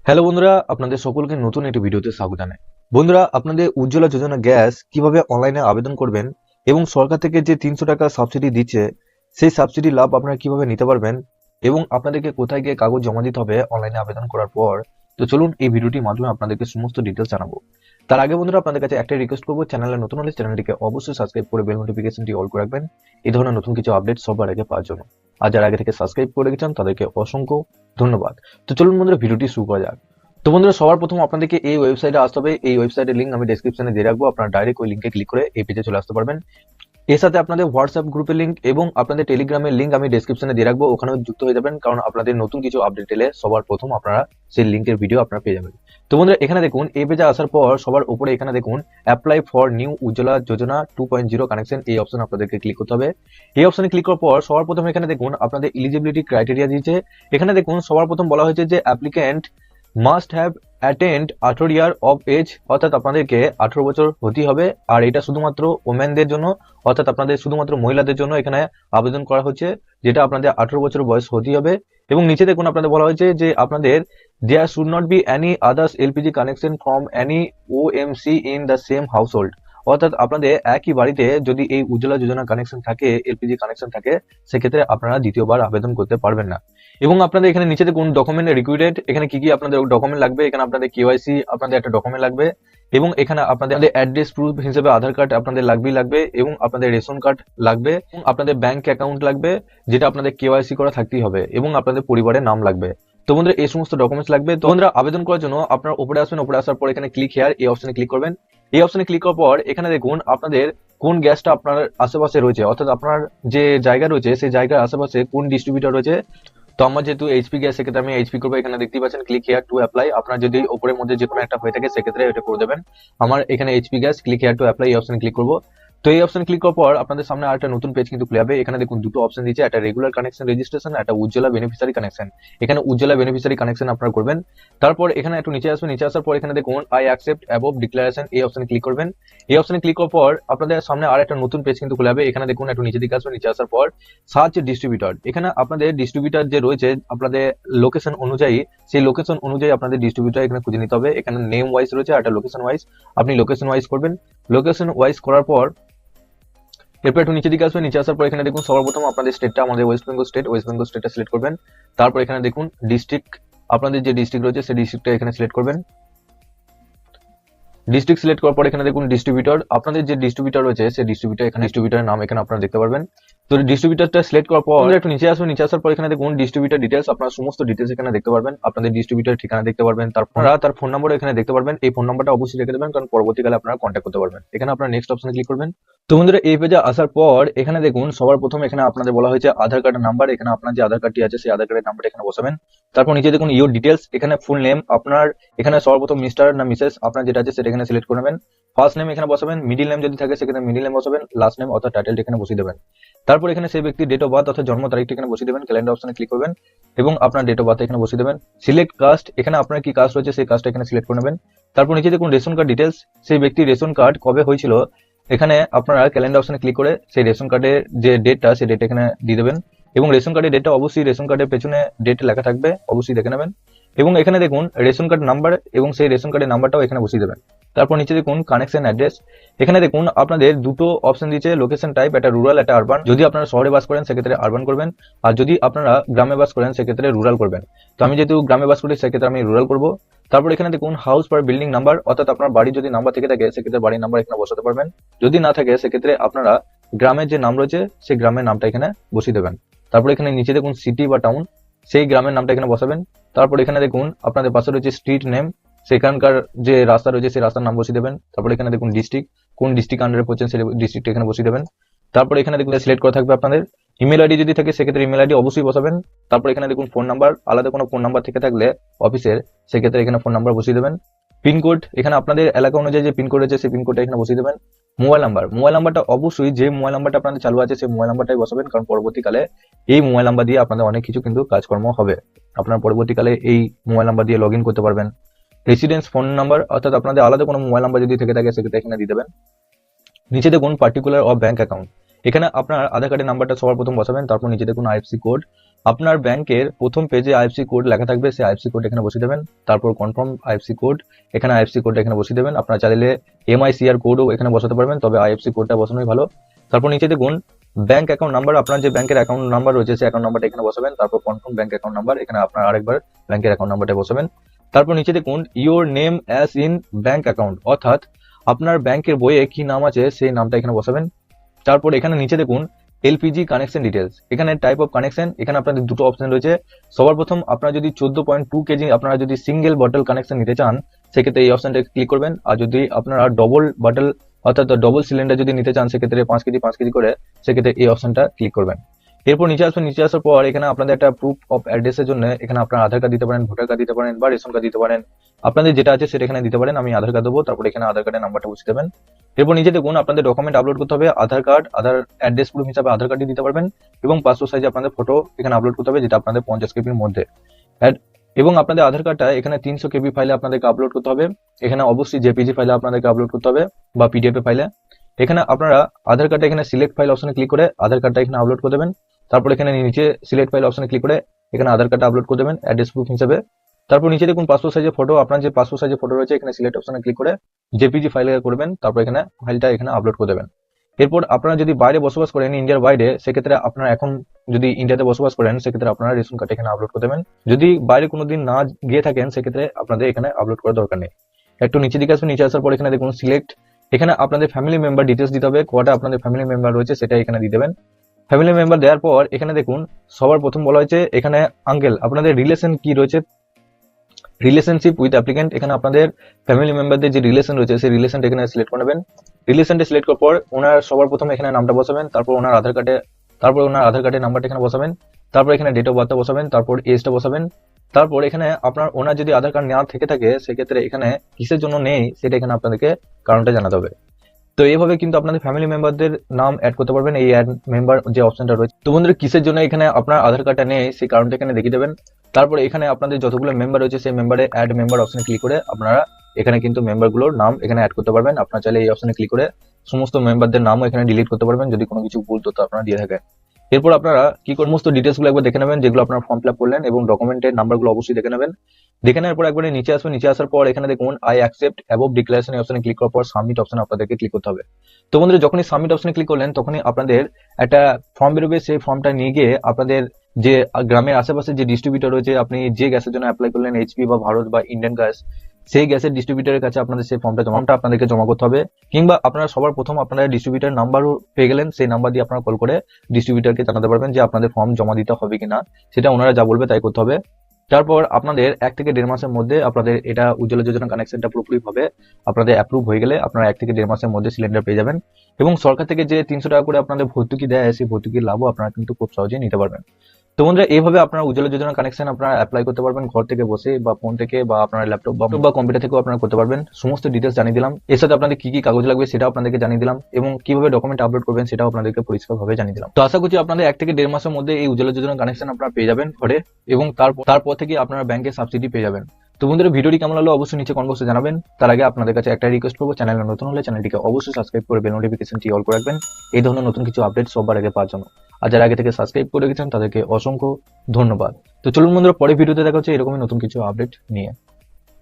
Hello বন্ধুরা, আপনাদের সকলকে নতুন একটি ভিডিওতে স্বাগত জানাই। বন্ধুরা, আপনাদের উজ্জ্বলা যোজনা গ্যাস কিভাবে অনলাইনে আবেদন করবেন এবং সরকার থেকে যে 300 টাকা সাবসিডি দিচ্ছে সেই সাবসিডি লাভ আপনারা কিভাবে নিতে পারবেন এবং আপনাদেরকে কোথায় গিয়ে কাগজ জমা দিতে হবে অনলাইনে আবেদন করার পর, তো চলুন এই ভিডিওটির মাধ্যমে আপনাদেরকে সমস্ত ডিটেলস জানাবো। তার আগে বন্ধুরা, আপনাদের কাছে একটা রিকোয়েস্ট করবো, চ্যানেলে নতুন হলে চ্যানেলটিকে অবশ্যই সাবস্ক্রাইব করে বেল নোটিফিকেশনটি অল করে রাখবেন এই ধরনের নতুন কিছু আপডেট সবার আগে পাওয়ার জন্য। আর যারা আগে থেকে সাবস্ক্রাইব করে রেখেছেন তাদেরকে অসংখ্য ধন্যবাদ। তো চলুন বন্ধুরা, ভিডিওটি শুরু করা যাক। তো বন্ধুরা, সবার প্রথম আপনাদেরকে এই ওয়েবসাইটে আসতে হবে। এই ওয়েবসাইটের লিঙ্ক আমি ডেসক্রিপশনে দিয়ে রাখবো, আপনারা ডাইরেক্ট ওই লিঙ্কে ক্লিক করে এই পেজে চলে আসতে পারবেন। এর সাথে আপনাদের হোয়াটসঅ্যাপ গ্রুপের লিঙ্ক এবং আপনাদের টেলিগ্রামের লিঙ্ক আমি ডেসক্রিপশনে দিয়ে রাখবো, ওখানেও যুক্ত হয়ে যাবেন, কারণ আপনাদের নতুন কিছু আপডেট এলে সবার প্রথম আপনারা সেই লিঙ্কের ভিডিও আপনারা পেয়ে যাবেন। তো বন্ধুরা, এখানে দেখুন এই পেজে আসার পর সবার উপরে এখানে দেখুন apply for new Ujjwala Yojana 2.0 connection, এই অপশন আপনাদেরকে ক্লিক করতে হবে। এই অপশনে ক্লিক করার পর সবার প্রথম এখানে দেখুন আপনাদের এলিজিবিলিটি ক্রাইটেরিয়া দিয়েছে। এখানে দেখুন সবার প্রথম বলা হয়েছে যে applicant must have attend 18 year of age, অর্থাৎ আপনাদেরকে 18 বছর হতেই হবে। আর এটা শুধুমাত্র ওমেনদের জন্য, অর্থাৎ আপনাদের শুধুমাত্র মহিলাদের জন্য এখানে আবেদন করা হচ্ছে, যেটা আপনাদের 18 বছর বয়স হতেই হবে। এবং নিচে দেখুন আপনাদের বলা হয়েছে যে আপনাদের there should not be any others LPG connection from any OMC in the same household, অর্থাৎ আপনাদের একই বাড়িতে যদি এই উজ্জ্বলা যোজনা কানেকশন থাকে, এলপিজি কানেকশন থাকে, সেক্ষেত্রে আপনারা দ্বিতীয়বার আবেদন করতে পারবেন না। এবং আপনাদের এখানে নিচে দেখুন ডকুমেন্ট রিকুইরেড, এখানে কি কি আপনাদের ডকুমেন্ট লাগবে। এখানে আপনাদের কেওয়াইসি আপনাদের একটা ডকুমেন্ট লাগবে, এবং এখানে আপনাদের অ্যাড্রেস প্রুফ হিসেবে আধার কার্ড আপনাদের লাগবে, এবং আপনাদের রেশন কার্ড লাগবে, এবং আপনাদের ব্যাংক অ্যাকাউন্ট লাগবে, যেটা আপনাদের কেওয়াইসি করা থাকতেই হবে, এবং আপনাদের পরিবারের নাম লাগবে। তো বন্ধুরা, এই সমস্ত ডকুমেন্টস লাগবে। তো বন্ধুরা, আবেদন করার জন্য আপনার উপরে আসবেন, উপরে আসার পর এখানে ক্লিক হেয়ার এই অপশনে ক্লিক করবেন। এই অপশনে ক্লিক করার পর এখানে দেখুন আপনাদের কোন গ্যাসটা আপনার আশেপাশে রয়েছে, অর্থাৎ আপনার যে জায়গা রয়েছে সেই জায়গার আশেপাশে কোন ডিস্ট্রিবিউটর রয়েছে। তো আমার যেহেতু এইচপি গ্যাস, সেক্ষেত্রে আমি এইচপি করবো। এখানে দেখতেই পাচ্ছেন ক্লিক হেয়ার টু অ্যাপ্লাই। আপনার যদি উপরের মধ্যে যে কোনো একটা হয়ে থাকে সেক্ষেত্রে এটা করে দেবেন। আমার এখানে HP gas, click here to apply এই অপশনে ক্লিক করবো। তো এই অপশন ক্লিক করার পর আপনাদের সামনে আরেকটা নতুন পেজ কিন্তু খুলে যাবে। এখানে দেখুন দুটো অপশন দিয়েছে, একটা রেগুলার কানেকশন রেজিস্ট্রেশন, একটা উজ্জ্বলা বেনিফিশিয়ারি কানেকশন। এখানে উজ্জ্বলা বেনিফিশিয়ারি কানেকশন আপনারা করবেন। তারপর এখানে একটু নিচে আসবেন, নিচে আসার পর এখানে দেখুন আই অ্যাকসেপ্ট অ্যাবভ ডিক্লারেশন এই অপশনে ক্লিক করবেন। এই অপশনে ক্লিক করার পর আপনাদের সামনে আর একটা নতুন পেজ কিন্তু খুলে যাবে। এখানে দেখুন একটু নিচে দিকে আসবেন, নিচে আসার পর সার্চ ডিস্ট্রিবিউটর, এখানে আপনাদের ডিস্ট্রিবিউটর যে রয়েছে আপনাদের লোকেশন অনুযায়ী, সেই লোকেশন অনুযায়ী আপনাদের ডিস্ট্রিবিউটর এখানে খুঁজে নিতে হবে। এখানে নেম ওয়াইজ রয়েছে, একটা লোকেশন ওয়াইজ, আপনি লোকেশন ওয়াইজ করবেন। লোকেশন ওয়াইজ করার পর এরপর একটু নিচে দিকে আসবেন, নিচে আসার পর এখানে দেখুন সর্বপ্রথম আপনাদের স্টেটটা আমাদের ওয়েস্ট বেঙ্গল স্টেট, ওয়েস্ট বেঙ্গল স্টেটটা সিলেক্ট করবেন। তারপর এখানে দেখুন ডিস্ট্রিক্ট, আপনাদের যে ডিস্ট্রিক্ট রয়েছে সেই ডিস্ট্রিক্টটা এখানে সিলেক্ট করবেন। ডিস্ট্রিক্ট সিলেক্ট করার পর এখানে দেখুন ডিস্ট্রিবিউটর, আপনাদের যে ডিস্ট্রিবিউটর রয়েছে সেই ডিস্ট্রিবিউটর, এখানে ডিস্ট্রিবিউটরের নাম এখানে আপনারা দেখতে পারবেন। তো ডিস্ট্রিবিউটরটা সিলেক্ট করার পর একটু নিচে আসবেন, নিচে আসার পর এখানে দেখুন ডিস্ট্রিবিউটর ডিটেলস, আপনারা সমস্ত ডিটেলস এখানে দেখতে পারবেন। আপনাদের ডিস্ট্রিবিউটর ঠিকানা দেখতে পারবেন, তারপর তার ফোন নাম্বার এখানে দেখতে পারবেন। এই ফোন নাম্বারটা অবশ্যই রেখে দেবেন, কারণ পরবর্তীকালে আপনারা কন্ট্যাক্ট করতে পারবেন। এখানে আপনারা নেক্সট অপশনে ক্লিক করবেন। তো বন্ধুরা, এই পেজে আসার পর এখানে দেখুন সবার প্রথম এখানে আপনাদের বলা হয়েছে আধার কার্ডের নাম্বার। এখানে আপনার যে আধার কার্ডটি আছে সেই আধার কার্ডের নাম্বারটা এখানে বসাবেন। তারপর নিচে দেখুন ইউর ডিটেলস, এখানে ফুল নেম আপনার, এখানে সর্বপ্রথম মিস্টার না মিসেস আপনার যেটা আছে সেটা এখানে সিলেক্ট করবেন। ফার্স্ট নেম এখানে বসাবেন, মিডিল নেম যদি থাকে সেখানে মিডিল নেম বসাবেন, লাস্ট নেম অর্থাৎ টাইটেলটা এখানে বসিয়ে দেবেন। তারপর এখানে সেই ব্যক্তির ডেট অফ বার্থ অর্থাৎ জন্ম তারিখটা এখানে বসিয়ে দেবেন। ক্যালেন্ডার অপশনে ক্লিক করবেন এবং আপনার ডেট অফ বার্থ এখানে বসিয়ে দেবেন। সিলেক্ট কাস্ট, এখানে আপনার কি কাস্ট রয়েছে সেই কাস্টটা এখানে সিলেক্ট করে নেবেন। তারপর নিচে দেখুন রেশন কার্ড ডিটেলস, সেই ব্যক্তির রেশন কার্ড কবে হয়েছিল, এখানে আপনারা ক্যালেন্ডার অপশনে ক্লিক করে সেই রেশন কার্ডের যে ডেটটা সেই ডেট এখানে দিয়ে দেবেন। এবং রেশন কার্ডের ডেটটা অবশ্যই রেশন কার্ডের পেছনে ডেট লেখা থাকবে, অবশ্যই দেখে নেবেন। এবং এখানে দেখুন রেশন কার্ড নাম্বার এবং সেই রেশন কার্ডের নাম্বারটাও এখানে বসিয়ে দেবেন। তারপর নিচে দেখুন কানেকশন অ্যাড্রেস, এখানে দেখুন আপনাদের দুটো অপশন দিয়েছে লোকেশন টাইপ, একটা রুরাল একটা আরবান। যদি আপনারা শহরে বাস করেন সেক্ষেত্রে আরবান করবেন, আর যদি আপনারা গ্রামে বাস করেন সেক্ষেত্রে রুরাল করবেন। তো আমি যেহেতু গ্রামে বাস করি সেক্ষেত্রে আমি রুরাল করবো। তারপর এখানে দেখুন হাউস পার বিল্ডিং নাম্বার, অর্থাৎ আপনার বাড়ি যদি নাম্বার থেকে থাকে সেক্ষেত্রে বাড়ির নাম্বার এখানে বসাতে পারবেন। যদি না থাকে সেক্ষেত্রে আপনারা গ্রামের যে নাম রয়েছে সেই গ্রামের নামটা এখানে বসিয়ে দেবেন। তারপর এখানে নিচে দেখুন সিটি বা টাউন, সেই গ্রামের নামটা এখানে বসাবেন। তারপর এখানে দেখুন আপনাদের পাশে রয়েছে স্ট্রিট নেম, সেখানকার যে রাস্তা রয়েছে সেই রাস্তার নাম বসিয়ে দেবেন। তারপর এখানে দেখুন ডিস্ট্রিক্ট, কোন ডিস্ট্রিক্ট আন্ডারে পড়ছেন সেই ডিস্ট্রিক্ট এখানে বসিয়ে দেবেন। তারপর এখানে দেখুন সিলেক্ট করা থাকবে আপনাদের ইমেল আইডি, যদি থাকে সেক্ষেত্রে ইমেল আইডি অবশ্যই বসাবেন। তারপর এখানে দেখুন ফোন নাম্বার, আলাদা কোনো ফোন নাম্বার থেকে থাকলে অফিসের সেক্ষেত্রে এখানে ফোন নাম্বার বসিয়ে দেবেন। পিনকোড, এখানে আপনাদের এলাকা অনুযায়ী যে পিনকোড আছে সেই পিনকোডটা এখানে বসিয়ে দেবেন। মোবাইল নাম্বার, মোবাইল নাম্বারটা অবশ্যই যে মোবাইল নাম্বারটা আপনাদের চালু আছে সেই মোবাইল নাম্বারটাই বসাবেন, কারণ পরবর্তীকালে এই মোবাইল নাম্বার দিয়ে আপনাদের অনেক কিছু কিন্তু কাজকর্ম হবে। আপনার পরবর্তীকালে এই মোবাইল নাম্বার দিয়ে লগ ইন করতে পারবেন। রেসিডেন্স ফোন নাম্বার, অর্থাৎ আপনাদের আলাদা কোনো মোবাইল নাম্বার যদি থেকে থাকে সেক্ষেত্রে এখানে দিয়ে দেবেন। নিচে দেখুন পার্টিকুলার অফ ব্যাংক অ্যাকাউন্ট, এখানে আপনার আধার কার্ডের নাম্বারটা সবার প্রথম বসাবেন। তারপর নিচে দেখুন আইএফসি কোড, আপনার ব্যাংকের প্রথম পেজে আইএফসি কোড লেখা থাকবে, সেই আইএফসি কোড এখানে বসিয়ে দেবেন। তারপর কনফার্ম আইএফসি কোড, এখানে আইএফসি কোডটা এখানে বসিয়ে দেবেন। আপনারা চাইলে এমআইসিআর কোডও এখানে বসাতে পারবেন, তবে আইএফসি কোডটা বসানোই ভালো। তারপর নিচে দেখুন ব্যাংক অ্যাকাউন্ট নাম্বার, আপনার যে ব্যাংকের অ্যাকাউন্ট নাম্বার রয়েছে সেই অ্যাকাউন্ট নাম্বারটা এখানে বসাবেন। তারপর কনফার্ম ব্যাংক অ্যাকাউন্ট নাম্বার, এখানে আপনার আরেকবার ব্যাংকের অ্যাকাউন্ট নাম্বারটা বসাবেন। তারপর নিচে দেখুন your name as in bank account, অর্থাৎ আপনার ব্যাংকের বইয়ে কি নাম আছে সেই নামটা এখানে বসাবেন। তারপর এখানে নিচে দেখুন এলপিজি কানেকশন ডিটেলস, এখানে টাইপ অফ কানেকশন, এখানে আপনাদের দুটো অপশন রয়েছে। সবার প্রথম আপনারা যদি 14.2 কেজি আপনারা যদি সিঙ্গেল বটল কানেকশন নিতে চান সেক্ষেত্রে এই অপশনটা ক্লিক করবেন। আর যদি আপনারা ডবল বটল অর্থাৎ ডবল সিলিন্ডার যদি নিতে চান সেক্ষেত্রে 5 কেজি করে সেক্ষেত্রে এই অপশনটা ক্লিক করবেন। এরপর নিচে আসবেন, নিচে আসার পর এখানে আপনাদের একটা প্রুফ অফ অ্যাড্রেসের জন্য এখানে আপনার আধার কার্ড দিতে পারেন, ভোটার কার্ড দিতে পারেন বা রেশন কার্ড দিতে পারেন, আপনাদের যেটা আছে সেটা এখানে দিতে পারেন। আমি আধার কার্ড দেবো, তারপর এখানে আধার কার্ডের নাম্বারটা বসিয়ে দেবেন। এরপর নিচে দেখুন আপনাদের ডকুমেন্ট আপলোড করতে হবে, আধার কার্ড, আধার অ্যাড্রেস প্রুফ হিসাবে আধার কার্ডই দিতে পারবেন এবং পাসপোর্ট সাইজে আপনাদের ফটো এখানে আপলোড করতে হবে, যেটা আপনাদের 50 কেবির মধ্যে। এবং আপনাদের আধার কার্ডটা এখানে 300 কেবি ফাইলে আপনাদেরকে আপলোড করতে হবে, এখানে অবশ্যই জেপিজি ফাইলে আপনাদেরকে আপলোড করতে হবে বা পিডিএফ ফাইলে। এখানে আপনারা আধার কার্ডটা এখানে সিলেক্ট ফাইল অপশনে ক্লিক করে আধার কার্ডটা এখানে আপলোড করে দেবেন। তারপর এখানে নিচে সিলেক্ট ফাইল অপশনে ক্লিক করে এখানে আধার কার্ডটা আপলোড করে দেবেন অ্যাড্রেস প্রুফ হিসেবে। তারপর নিচে দেখুন পাসপোর্ট সাইজের ফটো, আপনার যে পাসপোর্ট সাইজের ফটো রয়েছে এখানে সিলেক্ট অপশনে ক্লিক করে জেপিজি ফাইলে করবেন, তারপর এখানে ফাইলটা এখানে আপলোড করে দেবেন। এরপর আপনারা যদি বাইরে বসবাস করেন ইন্ডিয়ার বাইরে, সেক্ষেত্রে আপনারা এখন যদি ইন্ডিয়াতে বসবাস করেন সেক্ষেত্রে আপনারা রেশন কার্ড এখানে আপলোড করে দেবেন। যদি বাইরে কোনোদিন না গিয়ে থাকেন সেক্ষেত্রে আপনাদের এখানে আপলোড করার দরকার নেই। একটু নিচে দিকে আসবেন, নিচে আসার পর এখানে দেখুন সিলেক্ট, এখানে আপনাদের ফ্যামিলি মেম্বার ডিটেলস দিতে হবে, কটা আপনাদের ফ্যামিলি মেম্বার রয়েছে সেটা এখানে দিয়ে দেবেন। ফ্যামিলি মেম্বার দেওয়ার পর এখানে দেখুন সবার প্রথম বলা হয়েছে এখানে আঙ্কেল, আপনাদের রিলেশন কি রয়েছে, রিলেশনশিপ উইথ অ্যাপ্লিকেন্ট, এখানে আপনাদের ফ্যামিলি মেম্বারদের যে রিলেশন রয়েছে সেই রিলেশনটা এখানে সিলেক্ট করে নেবেন। রিলেশনটা সিলেক্ট করার পর ওনার সবার প্রথম এখানে নামটা বসাবেন, তারপর ওনার আধার কার্ডের নাম্বারটা এখানে বসাবেন, তারপর এখানে ডেট অফ বার্থটা বসাবেন, তারপর এজটা বসাবেন। তারপর এখানে ওনার যদি আধার কার্ড নেওয়া থেকে থাকে সেক্ষেত্রে এখানে কিসের জন্য নেই সেটা এখানে আপনাদেরকে কারণটা জানাতে হবে। তো এইভাবে কিন্তু আপনাদের ফ্যামিলি মেম্বারদের নাম অ্যাড করতে পারবেন এই অ্যাড মেম্বার যে অপশনটা রয়েছে। তো বন্ধুরা কিসের জন্য এখানে আপনার আধার কার্ডটা নেই সেই কারণটা এখানে দেখিয়ে দেবেন। তারপর এখানে আপনাদের যতগুলো মেম্বার রয়েছে সেই মেম্বারে অ্যাড মেম্বার অপশনে ক্লিক করে আপনারা এখানে কিন্তু মেম্বারগুলোর নাম এখানে অ্যাড করতে পারবেন। আপনারা চাইলে এই অপশনে ক্লিক করে সমস্ত মেম্বারদের নামও এখানে ডিলিট করতে পারবেন যদি কোনো কিছু ভুল তথ্য আপনারা দিয়ে থাকেন। এরপর আপনারা কি সমস্ত ডিটেলস গুলো একবার দেখে নেবেন যেগুলো আপনারা ফর্ম ফিল আপ করলেন এবং ডকুমেন্টের নাম্বারগুলো অবশ্যই দেখে নেবেন। দেখে নেওয়ার পর একবারে নিচে আসবেন, নিচে আসার পর এখানে দেখুন আই অ্যাকসেপ্ট অ্যাবভ ডিক্লারেশন অপশনে ক্লিক করার পর সাবমিট অপশনে আপনাদেরকে ক্লিক করতে হবে। তো বন্ধুরা যখনই সাবমিট অপশনে ক্লিক করলেন তখনই আপনাদের একটা ফর্ম বেরোবে, সেই ফর্মটা নিয়ে গিয়ে আপনাদের যে গ্রামের আশেপাশে যে ডিস্ট্রিবিউটর রয়েছে, আপনি যে গ্যাসের জন্য অ্যাপ্লাই করলেন এইচপি বা ভারত বা ইন্ডিয়ান গ্যাস, সেই গ্যাসের ডিস্ট্রিবিউটরের কাছে আপনাদের সেই ফর্মটা আপনাদেরকে জমা করতে হবে। কিংবা আপনারা সবার প্রথম আপনারা ডিস্ট্রিবিউটর নাম্বারও পেয়ে গেলেন, সেই নাম্বার দিয়ে আপনারা কল করে ডিস্ট্রিবিউটরকে জানাতে পারবেন যে আপনাদের ফর্ম জমা দিতে হবে কিনা, সেটা ওনারা যা বলবে তাই করতে হবে। তারপর আপনাদের 1 থেকে 1.5 মাসের মধ্যে আপনাদের এটা উজ্জ্বলা যোজনা কানেকশনটা পুরোপুরি ভাবে আপনাদের অ্যাপ্রুভ হয়ে গেলে আপনারা 1 থেকে 1.5 মাসের মধ্যে সিলিন্ডার পেয়ে যাবেন। এবং সরকার থেকে যে 300 টাকা করে আপনাদের ভর্তুকি দেয় সেই ভর্তুকির লাভও আপনারা কিন্তু খুব সহজেই নিতে পারবেন। তো বন্ধুরা এইভাবে আপনারা উজ্জ্বলা যোজনা কানেকশন আপনারা অ্যাপ্লাই করতে পারবেন ঘর থেকে বসে বা ফোন থেকে বা আপনার ল্যাপটপ বা কম্পিউটার থেকেও আপনারা করতে পারবেন। সমস্ত ডিটেলস জানিয়ে দিলাম, এর সাথে আপনাদের কি কি কাগজ লাগবে সেটাও আপনাদেরকে জানিয়ে দিলাম এবং কিভাবে ডকুমেন্ট আপলোড করবেন সেটাও আপনাদেরকে পরিষ্কারভাবে জানিয়ে দিলাম। তো আশা করছি আপনাদের 1 থেকে 1.5 মাসের মধ্যে এই উজ্জ্বলা যোজনা কানেকশন আপনারা পেয়ে যাবেন ঘরে এবং তারপর থেকে আপনারা ব্যাংকে সাবসিডি পেয়ে যাবেন। তো বন্ধুরা ভিডিওটি কেমন লাগলো অবশ্যই নিচে কমেন্ট বক্সে জানাবেন। তার আগে আপনাদের কাছে একটা রিকোয়েস্ট করবো, চ্যানেলে নতুন হলে চ্যানেলটিকে অবশ্যই সাবস্ক্রাইব করে বেল নোটিফিকেশনটি অল করে রাখবেন এই ধরনের নতুন কিছু আপডেট সবার আগে পাওয়ার জন্য। আর যারা আগে থেকে সাবস্ক্রাইব করে রেখেছেন তাদেরকে অসংখ্য ধন্যবাদ। তো চলুন বন্ধুরা পরে ভিডিওতে দেখা হচ্ছে এরকমই নতুন কিছু আপডেট নিয়ে।